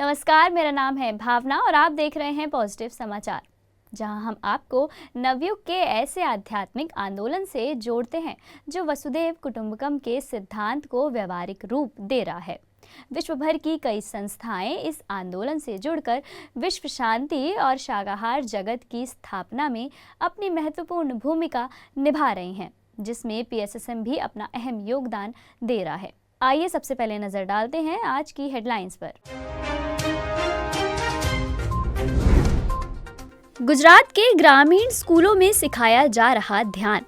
नमस्कार, मेरा नाम है भावना और आप देख रहे हैं पॉजिटिव समाचार, जहां हम आपको नवयुग के ऐसे आध्यात्मिक आंदोलन से जोड़ते हैं जो वसुधैव कुटुंबकम के सिद्धांत को व्यवहारिक रूप दे रहा है। विश्व भर की कई संस्थाएं इस आंदोलन से जुड़कर विश्व शांति और शाकाहार जगत की स्थापना में अपनी महत्वपूर्ण भूमिका निभा रही हैं, जिसमें PSSM भी अपना अहम योगदान दे रहा है। आइए सबसे पहले नजर डालते हैं आज की हेडलाइंस पर। गुजरात के ग्रामीण स्कूलों में सिखाया जा रहा ध्यान।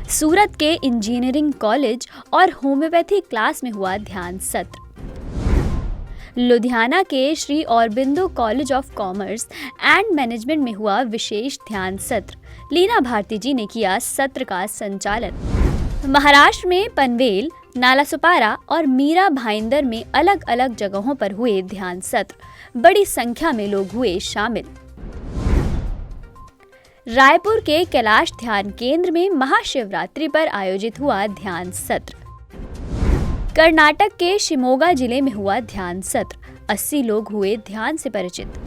सूरत के इंजीनियरिंग कॉलेज और होम्योपैथी क्लास में हुआ ध्यान सत्र। लुधियाना के Shri Aurobindo college of commerce and management में हुआ विशेष ध्यान सत्र। लीना भारती जी ने किया सत्र का संचालन। महाराष्ट्र में पनवेल, नालासोपारा और मीरा भाईंदर में अलग अलग जगहों पर हुए ध्यान सत्र। बड़ी संख्या में लोग हुए शामिल। रायपुर के कैलाश ध्यान केंद्र में महाशिवरात्रि पर आयोजित हुआ ध्यान सत्र। कर्नाटक के शिमोगा जिले में हुआ ध्यान सत्र। 80 लोग हुए ध्यान से परिचित।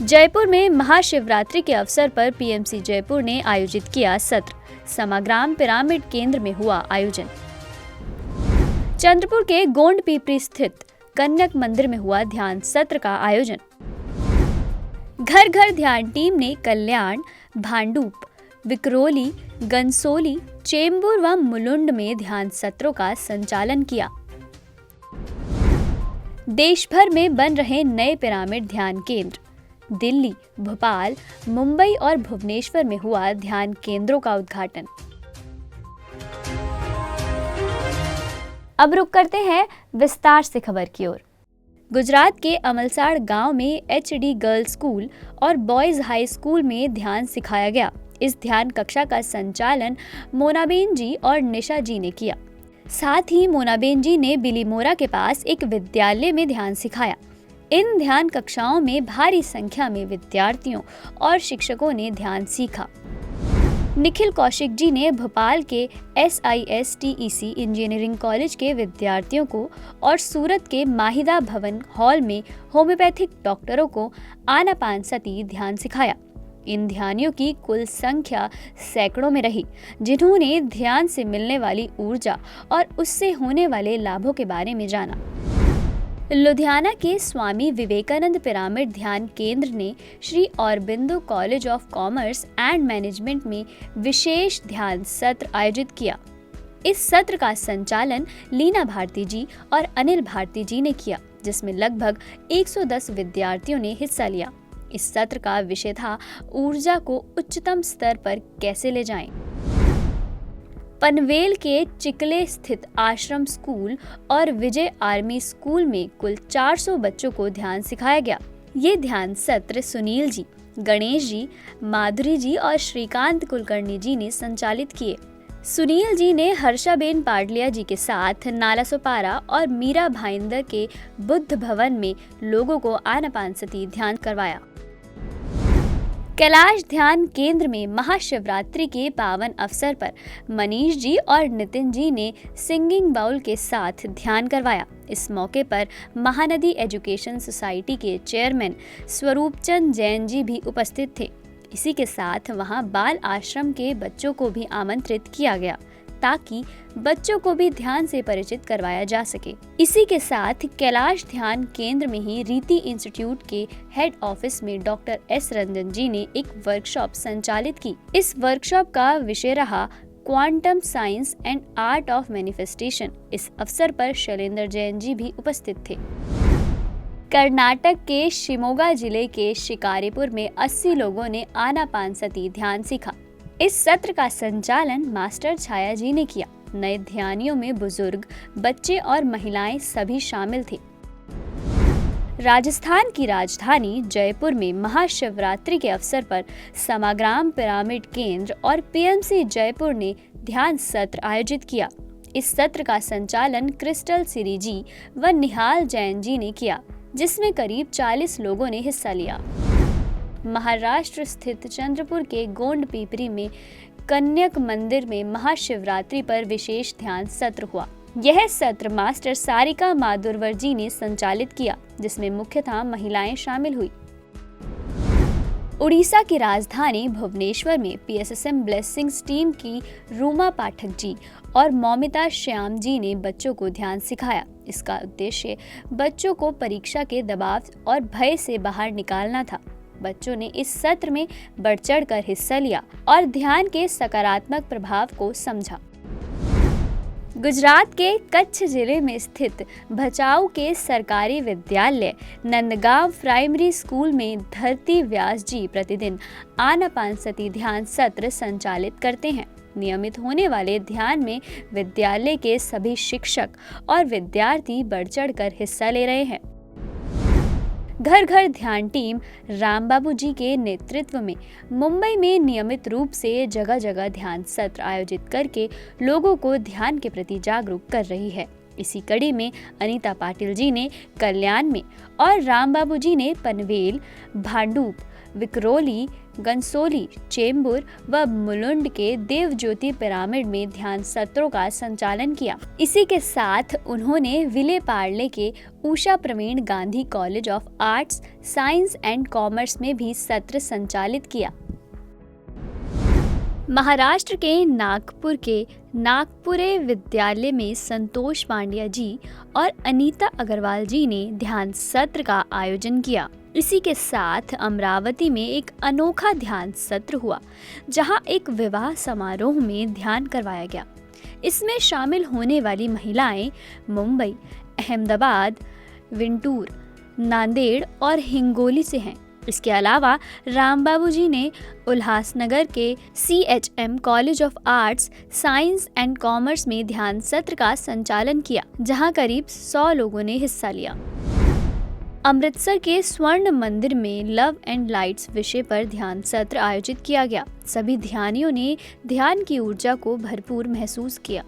जयपुर में महाशिवरात्रि के अवसर पर PMC जयपुर ने आयोजित किया सत्र। समाग्राम पिरामिड केंद्र में हुआ आयोजन। चंद्रपुर के गोंड पीपरी स्थित कन्यक मंदिर में हुआ ध्यान सत्र का आयोजन। घर घर ध्यान टीम ने कल्याण, भांडूप, विकरोली, गनसोली, चेंबूर व मुलुंड में ध्यान सत्रों का संचालन किया। देश भर में बन रहे नए पिरामिड ध्यान केंद्र। दिल्ली, भोपाल, मुंबई और भुवनेश्वर में हुआ ध्यान केंद्रों का उद्घाटन। अब रुक करते हैं विस्तार से खबर की ओर। गुजरात के अमलसाड़ गांव में HD गर्ल्स स्कूल और बॉयज हाई स्कूल में ध्यान सिखाया गया। इस ध्यान कक्षा का संचालन मोनाबेन जी और निशा जी ने किया। साथ ही मोनाबेन जी ने बिलीमोरा के पास एक विद्यालय में ध्यान सिखाया। इन ध्यान कक्षाओं में भारी संख्या में विद्यार्थियों और शिक्षकों ने ध्यान सीखा। निखिल कौशिक जी ने भोपाल के SISTEC इंजीनियरिंग कॉलेज के विद्यार्थियों को और सूरत के माहिदा भवन हॉल में होम्योपैथिक डॉक्टरों को आनापानसती ध्यान सिखाया। इन ध्यानियों की कुल संख्या सैकड़ों में रही, जिन्होंने ध्यान से मिलने वाली ऊर्जा और उससे होने वाले लाभों के बारे में जाना। लुधियाना के स्वामी विवेकानंद पिरामिड ध्यान केंद्र ने Shri Aurobindo college of commerce and management में विशेष ध्यान सत्र आयोजित किया। इस सत्र का संचालन लीना भारती जी और अनिल भारती जी ने किया, जिसमें लगभग 110 विद्यार्थियों ने हिस्सा लिया। इस सत्र का विषय था ऊर्जा को उच्चतम स्तर पर कैसे ले जाएं। पनवेल के चिकले स्थित आश्रम स्कूल और विजय आर्मी स्कूल में कुल 400 बच्चों को ध्यान सिखाया गया। ये ध्यान सत्र सुनील जी, गणेश जी, माधुरी जी और श्रीकांत कुलकर्णी जी ने संचालित किए। सुनील जी ने हर्षाबेन पाडलिया जी के साथ नालासोपारा और मीरा भाईंदर के बुद्ध भवन में लोगों को आनापानसती ध्यान करवाया। कैलाश ध्यान केंद्र में महाशिवरात्रि के पावन अवसर पर मनीष जी और नितिन जी ने सिंगिंग बाउल के साथ ध्यान करवाया। इस मौके पर महानदी एजुकेशन सोसाइटी के चेयरमैन स्वरूपचंद जैन जी भी उपस्थित थे। इसी के साथ वहां बाल आश्रम के बच्चों को भी आमंत्रित किया गया, ताकि बच्चों को भी ध्यान से परिचित करवाया जा सके। इसी के साथ कैलाश ध्यान केंद्र में ही रीति इंस्टीट्यूट के हेड ऑफिस में डॉक्टर S रंजन जी ने एक वर्कशॉप संचालित की। इस वर्कशॉप का विषय रहा quantum science and art of manifestation. इस अवसर पर शैलेंद्र जैन जी भी उपस्थित थे। कर्नाटक के शिमोगा जिले के शिकारीपुर में 80 लोगों ने आनापानसती ध्यान सीखा। इस सत्र का संचालन मास्टर छाया जी ने किया। नए ध्यानियों में बुजुर्ग, बच्चे और महिलाएं सभी शामिल थे। राजस्थान की राजधानी जयपुर में महाशिवरात्रि के अवसर पर समाग्राम पिरामिड केंद्र और PMC जयपुर ने ध्यान सत्र आयोजित किया। इस सत्र का संचालन क्रिस्टल सिरी जी व निहाल जैन जी ने किया, जिसमें करीब 40 लोगों ने हिस्सा लिया। महाराष्ट्र स्थित चंद्रपुर के गोंड पीपरी में कन्यक मंदिर में महाशिवरात्रि पर विशेष ध्यान सत्र हुआ। यह सत्र मास्टर सारिका माधुरवर जी ने संचालित किया, जिसमें मुख्यतः महिलाएं शामिल हुई। उड़ीसा की राजधानी भुवनेश्वर में पीएसएसएम ब्लेसिंग्स टीम की रूमा पाठक जी और मौमिता श्याम जी ने बच्चों को ध्यान सिखाया। इसका उद्देश्य बच्चों को परीक्षा के दबाव और भय से बाहर निकालना था। बच्चों ने इस सत्र में बढ़ चढ़कर हिस्सा लिया और ध्यान के सकारात्मक प्रभाव को समझा। गुजरात के कच्छ जिले में स्थित भचाऊ के सरकारी विद्यालय नंदगांव प्राइमरी स्कूल में धरती व्यास जी प्रतिदिन आनापानसती ध्यान सत्र संचालित करते हैं। नियमित होने वाले ध्यान में विद्यालय के सभी शिक्षक और विद्यार्थी बढ़ चढ़कर हिस्सा ले रहे हैं। घर घर ध्यान टीम रामबाबू जी के नेतृत्व में मुंबई में नियमित रूप से जगह जगह ध्यान सत्र आयोजित करके लोगों को ध्यान के प्रति जागरूक कर रही है। इसी कड़ी में अनीता पाटिल जी ने कल्याण में और रामबाबू जी ने पनवेल, भांडूप, विकरोली, गंसोली, चेंबूर व मुलुंड के देव ज्योति पिरामिड में ध्यान सत्रों का संचालन किया। इसी के साथ उन्होंने विले पार्ले के Usha Pravin Gandhi college of arts, science and commerce में भी सत्र संचालित किया। महाराष्ट्र के नागपुर के नागपुरे विद्यालय में संतोष पांड्या जी और अनीता अग्रवाल जी ने ध्यान सत्र का आयोजन किया। इसी के साथ अमरावती में एक अनोखा ध्यान सत्र हुआ, जहां एक विवाह समारोह में ध्यान करवाया गया। इसमें शामिल होने वाली महिलाएं मुंबई, अहमदाबाद, विंटूर, नांदेड़ और हिंगोली से हैं। इसके अलावा रामबाबू जी ने उल्हासनगर के CHM college of arts, science and commerce में ध्यान सत्र का संचालन किया, जहां करीब 100 लोगों ने हिस्सा लिया। अमृतसर के स्वर्ण मंदिर में लव एंड लाइट्स विषय पर ध्यान सत्र आयोजित किया गया। सभी ध्यानियों ने ध्यान की ऊर्जा को भरपूर महसूस किया।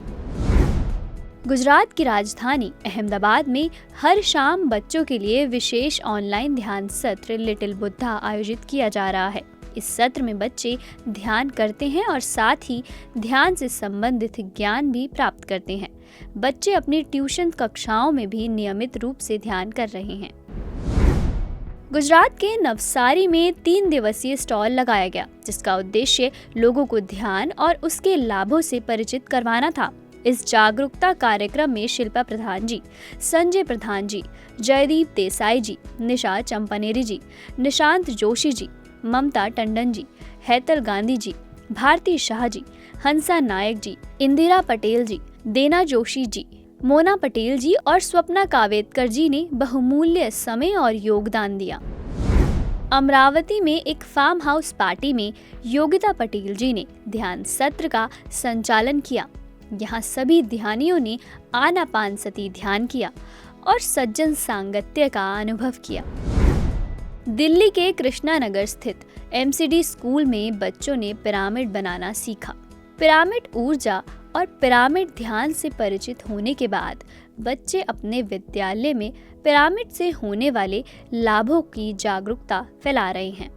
गुजरात की राजधानी अहमदाबाद में हर शाम बच्चों के लिए विशेष ऑनलाइन ध्यान सत्र लिटिल बुद्धा आयोजित किया जा रहा है। इस सत्र में बच्चे ध्यान करते हैं और साथ ही ध्यान से संबंधित ज्ञान भी प्राप्त करते हैं। बच्चे अपनी ट्यूशन कक्षाओं में भी नियमित रूप से ध्यान कर रहे हैं। गुजरात के नवसारी में 3 दिवसीय स्टॉल लगाया गया, जिसका उद्देश्य लोगों को ध्यान और उसके लाभों से परिचित करवाना था। इस जागरूकता कार्यक्रम में शिल्पा प्रधान जी, संजय प्रधान जी, जयदीप देसाई जी, निशा चंपानेरी जी, निशांत जोशी जी, ममता टंडन जी, हैतल गांधी जी, भारती शाह जी, हंसा नायक जी, इंदिरा पटेल जी, देना जोशी जी, मोना पटेल जी और स्वप्ना कावेदकर जी ने बहुमूल्य समय और योगदान दिया। अमरावती में एक फार्म हाउस पार्टी में योगिता पटेल जी ने ध्यान सत्र का संचालन किया। यहाँ सभी ध्यानियों ने आनापानसती ध्यान किया और सज्जन सांगत्य का अनुभव किया। दिल्ली के कृष्णा नगर स्थित MCD स्कूल में बच्चों ने पिरामिड बनाना सीखा। पिरामिड ऊर्जा और पिरामिड ध्यान से परिचित होने के बाद बच्चे अपने विद्यालय में पिरामिड से होने वाले लाभों की जागरूकता फैला रहे हैं।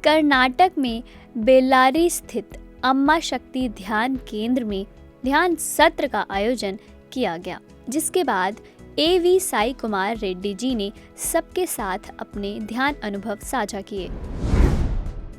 कर्नाटक में बेल्लारी स्थित अम्मा शक्ति ध्यान केंद्र में ध्यान सत्र का आयोजन किया गया, जिसके बाद AV साई कुमार रेड्डी जी ने सबके साथ अपने ध्यान अनुभव साझा किए।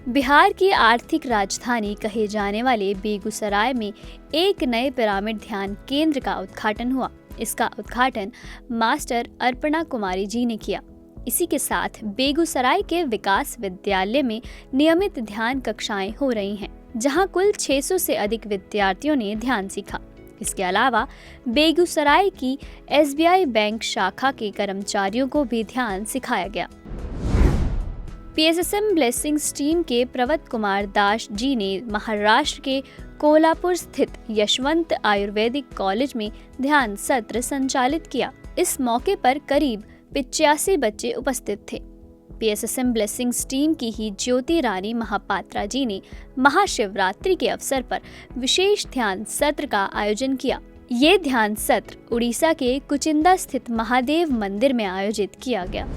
बिहार की आर्थिक राजधानी कहे जाने वाले बेगूसराय में एक नए पिरामिड ध्यान केंद्र का उद्घाटन हुआ। इसका उद्घाटन मास्टर अर्पणा कुमारी जी ने किया। इसी के साथ बेगूसराय के विकास विद्यालय में नियमित ध्यान कक्षाएं हो रही हैं, जहां कुल 600 से अधिक विद्यार्थियों ने ध्यान सीखा। इसके अलावा बेगूसराय की SBI बैंक शाखा के कर्मचारियों को भी ध्यान सिखाया गया। PSSM ब्लेसिंग्स टीम के प्रवत कुमार दास जी ने महाराष्ट्र के कोल्हापुर स्थित यशवंत आयुर्वेदिक कॉलेज में ध्यान सत्र संचालित किया। इस मौके पर करीब 85 बच्चे उपस्थित थे। PSSM ब्लेसिंग्स टीम की ही ज्योति रानी महापात्रा जी ने महाशिवरात्रि के अवसर पर विशेष ध्यान सत्र का आयोजन किया। ये ध्यान सत्र उड़ीसा के कुचिंदा स्थित महादेव मंदिर में आयोजित किया गया।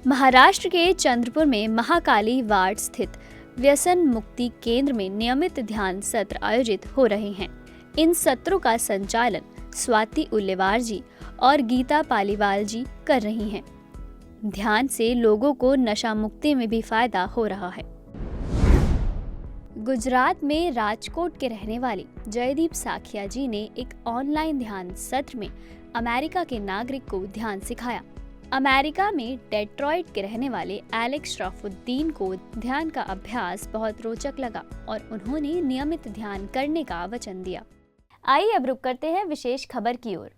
महाराष्ट्र के चंद्रपुर में महाकाली वार्ड स्थित व्यसन मुक्ति केंद्र में नियमित ध्यान सत्र आयोजित हो रहे हैं। इन सत्रों का संचालन स्वाति उल्लेवार जी और गीता पालीवाल जी कर रही हैं। ध्यान से लोगों को नशा मुक्ति में भी फायदा हो रहा है। गुजरात में राजकोट के रहने वाले जयदीप साखिया जी ने एक ऑनलाइन ध्यान सत्र में अमेरिका के नागरिक को ध्यान सिखाया। अमेरिका में डेट्रॉइट के रहने वाले एलेक्स शराफुद्दीन को ध्यान का अभ्यास बहुत रोचक लगा और उन्होंने नियमित ध्यान करने का वचन दिया। आइए अब रुक करते हैं विशेष खबर की ओर।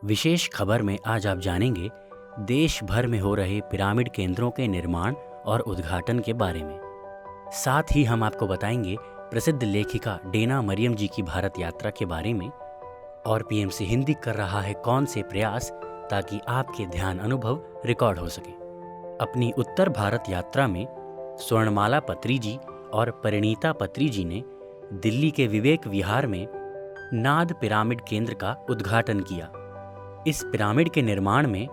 विशेष खबर में आज आप जानेंगे देश भर में हो रहे पिरामिड केंद्रों के निर्माण और उद्घाटन के बारे में। साथ ही हम आपको बताएंगे प्रसिद्ध लेखिका डेना मरियम जी की भारत यात्रा के बारे में और पीएमसी हिंदी कर रहा है कौन से प्रयास ताकि आपके ध्यान अनुभव रिकॉर्ड हो सके। अपनी उत्तर भारत यात्रा में स्वर्णमाला पत्री जी और परिणीता पत्री जी ने दिल्ली के विवेक विहार में नाद पिरामिड केंद्र का उद्घाटन किया। इस पिरामिड के निर्माण में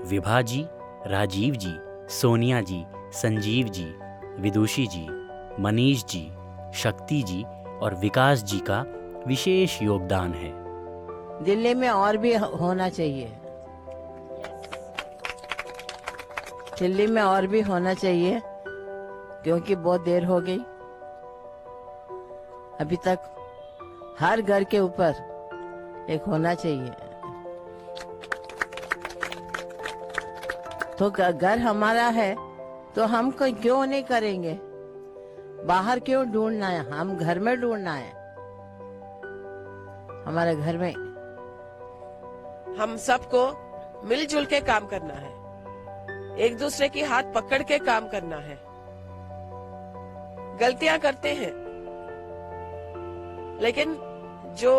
विभा जी, राजीव जी, सोनिया जी, संजीव जी, विदुषी जी, मनीष जी, शक्ति जी और विकास जी का विशेष योगदान है। दिल्ली में और भी होना चाहिए, दिल्ली में और भी होना चाहिए क्योंकि बहुत देर हो गई। अभी तक हर घर के ऊपर एक होना चाहिए। तो घर हमारा है तो हम क्यों नहीं करेंगे? बाहर क्यों ढूंढना है? हम घर में ढूंढना है। हमारे घर में हम सबको मिलजुल के काम करना है, एक दूसरे की हाथ पकड़ के काम करना है। गलतियां करते हैं लेकिन जो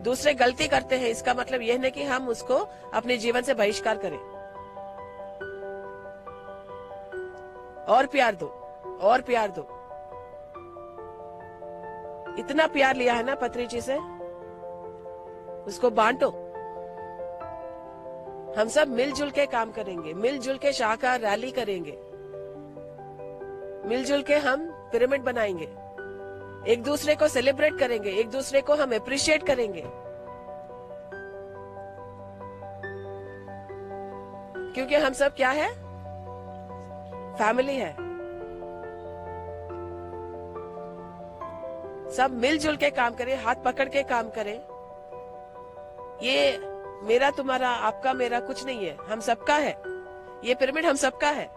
दूसरे गलती करते हैं इसका मतलब यह नहीं कि हम उसको अपने जीवन से बहिष्कार करें। और प्यार दो, और प्यार दो। इतना प्यार लिया है ना पत्री जी से, उसको बांटो। हम सब मिलजुल के काम करेंगे, मिलजुल के शाहकार रैली करेंगे, मिलजुल के हम पिरामिड बनाएंगे, एक दूसरे को सेलिब्रेट करेंगे, एक दूसरे को हम अप्रिशिएट करेंगे। क्योंकि हम सब क्या है? फैमिली है। सब मिलजुल के काम करें, हाथ पकड़ के काम करें। ये मेरा तुम्हारा आपका मेरा कुछ नहीं है, हम सबका है। ये पिरामिड हम सबका है।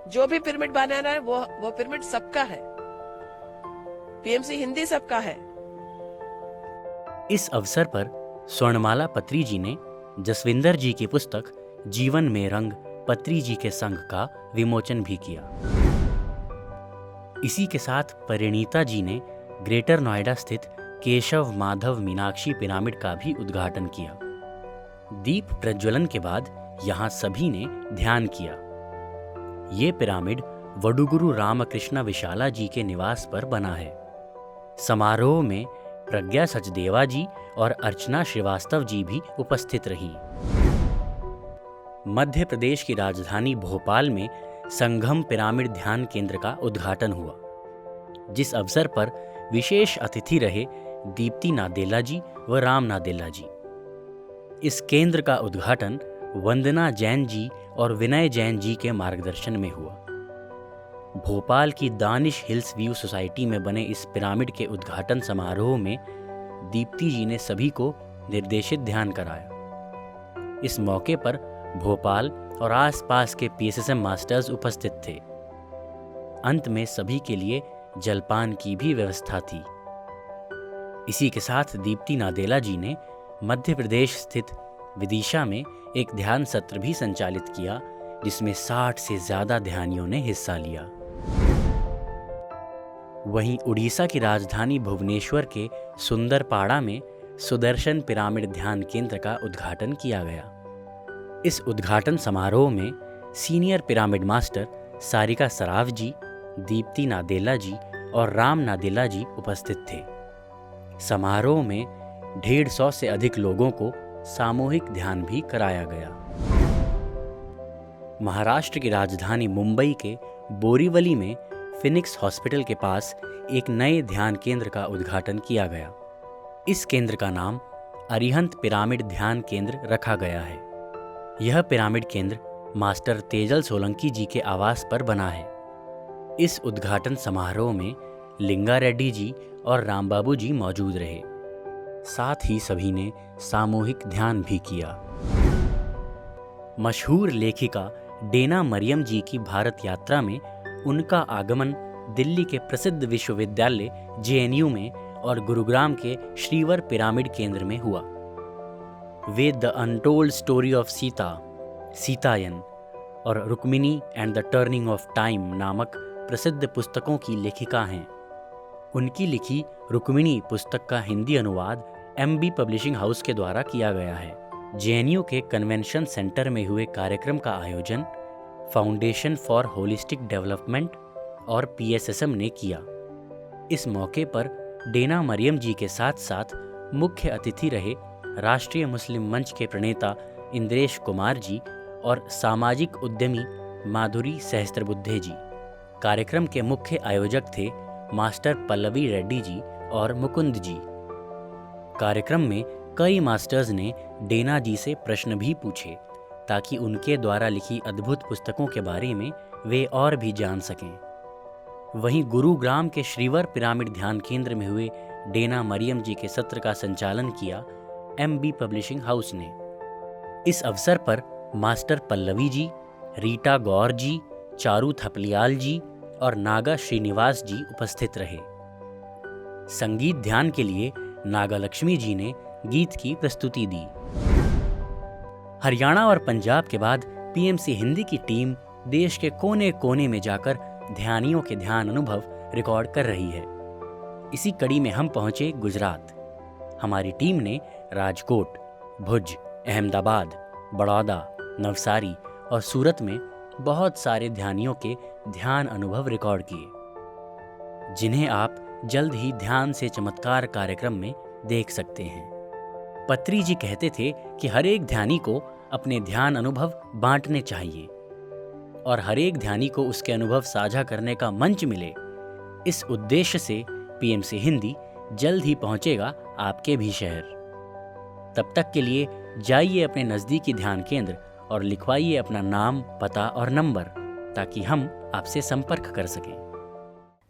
जो भी पिरामिड बनाना है वो पिरामिड सबका है। पीएमसी हिंदी सबका है। इस अवसर पर स्वर्णमाला पत्री जी ने जसविंदर जी की पुस्तक जीवन में रंग पत्री जी के संग का विमोचन भी किया। इसी के साथ परिणीता जी ने ग्रेटर नोएडा स्थित केशव माधव मीनाक्षी पिरामिड का भी उद्घाटन किया। दीप प्रज्वलन के बाद यहाँ सभी ने ध्यान किया। ये पिरामिड वडुगुरु रामकृष्ण विशाला जी के निवास पर बना है। समारोह में प्रज्ञा सचदेवा जी और अर्चना श्रीवास्तव जी भी उपस्थित रहीं। मध्य प्रदेश की राजधानी भोपाल में संगम पिरामिड ध्यान केंद्र का उद्घाटन हुआ, जिस अवसर पर विशेष अतिथि रहे दीप्ति नादेला जी व राम नादेला जी। इस केंद्र का उद्घाटन वंदना जैन जी और विनय जैन जी के मार्गदर्शन में हुआ। भोपाल की दानिश हिल्स व्यू सोसाइटी में बने इस पिरामिड के उद्घाटन समारोह में दीप्ति जी ने सभी को निर्देशित ध्यान कराया। इस मौके पर भोपाल और आसपास के पीएसएसएम मास्टर्स उपस्थित थे। अंत में सभी के लिए जलपान की भी व्यवस्था थी। इसी के साथ दीप्ति नादेला जी ने मध्य प्रदेश स्थित विदिशा में एक ध्यान सत्र भी संचालित किया, जिसमें 60 से ज्यादा ध्यानियों ने हिस्सा लिया। वहीं उड़ीसा की राजधानी भुवनेश्वर के सुंदरपाड़ा में सुदर्शन पिरामिड ध्यान केंद्र का उद्घाटन किया गया। इस उद्घाटन समारोह में senior pyramid master Sarika Saraf ji, Deepti Nadella ji और राम नादेला जी उपस्थित थे। समारोह में 150 से अधिक लोगों को सामूहिक ध्यान भी कराया गया। महाराष्ट्र की राजधानी मुंबई के बोरीवली में फिनिक्स हॉस्पिटल के पास एक नए ध्यान केंद्र का उद्घाटन किया गया। इस केंद्र का नाम अरिहंत पिरामिड ध्यान केंद्र रखा गया है। यह पिरामिड केंद्र मास्टर तेजल सोलंकी जी के आवास पर बना है। इस उद्घाटन समारोह में लिंगा रेड्डी जी और रामबाबू जी मौजूद रहे। साथ ही सभी ने सामूहिक ध्यान भी किया। मशहूर लेखिका डेना मरियम जी की भारत यात्रा में उनका आगमन दिल्ली के प्रसिद्ध विश्वविद्यालय जेएनयू में और गुरुग्राम के श्रीवर पिरामिड केंद्र में हुआ। वे the untold story of Sita, Sitayan और Rukmini and the turning of time नामक प्रसिद्ध पुस्तकों की लेखिका हैं। उनकी लिखी रुक्मिणी पुस्तक का हिंदी अनुवाद एमबी पब्लिशिंग हाउस के द्वारा किया गया है। जेएनयू के कन्वेंशन सेंटर में हुए कार्यक्रम का आयोजन फाउंडेशन फॉर होलिस्टिक डेवलपमेंट और पीएसएसएम ने किया। इस मौके पर डेना मरियम जी के साथ साथ मुख्य अतिथि रहे राष्ट्रीय मुस्लिम मंच के प्रणेता इंद्रेश कुमार जी और सामाजिक उद्यमी माधुरी सहस्त्रबुद्धे जी। कार्यक्रम के मुख्य आयोजक थे मास्टर पल्लवी रेड्डी जी और मुकुंद जी। कार्यक्रम में कई मास्टर्स ने डेना जी से प्रश्न भी पूछे ताकि उनके द्वारा लिखी अद्भुत पुस्तकों के बारे में वे और भी जान सकें। वहीं गुरुग्राम के श्रीवर पिरामिड ध्यान केंद्र में हुए डेना मरियम जी के सत्र का संचालन किया एमबी पब्लिशिंग हाउस ने। इस अवसर पर मास्टर पल्लवी जी, रीटा गौर जी, चारू थपलियाल जी और नागा श्रीनिवास जी उपस्थित रहे। संगीत ध्यान के लिए नागा लक्ष्मी जी ने गीत की प्रस्तुति दी। हरियाणा और पंजाब के बाद पीएमसी हिंदी की टीम देश के कोने कोने में जाकर ध्यानियों के ध्यान अनुभव रिकॉर्ड कर रही है। इसी कड़ी में हम पहुंचे गुजरात। हमारी टीम ने राजकोट, भुज, अहमदाबाद, बड़ौदा, नवसारी और सूरत में बहुत सारे ध्यानियों के ध्यान अनुभव रिकॉर्ड किए, जिन्हें आप जल्द ही ध्यान से चमत्कार कार्यक्रम में देख सकते हैं। पत्री जी कहते थे कि हर एक ध्यानी को अपने ध्यान अनुभव बांटने चाहिए और हर एक ध्यानी को उसके अनुभव साझा करने का मंच मिले। इस उद्देश्य से पीएमसी हिंदी जल्द ही पहुंचेगा आपके भी शहर। तब तक के लिए जाइए अपने नज़दीकी ध्यान केंद्र और लिखवाइए अपना नाम, पता और नंबर ताकि हम आपसे संपर्क कर सकें।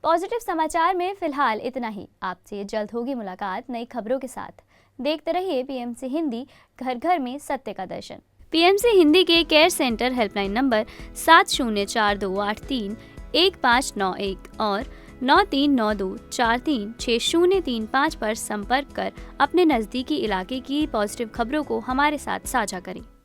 पॉजिटिव समाचार में फिलहाल इतना ही। आपसे जल्द होगी मुलाकात नई खबरों के साथ। देखते रहिए पीएमसी हिंदी, घर घर में सत्य का दर्शन। पीएमसी हिंदी के केयर सेंटर हेल्पलाइन नंबर 7042831591 और 9392436035 पर संपर्क कर अपने नज़दीकी इलाके की पॉजिटिव खबरों को हमारे साथ साझा करें।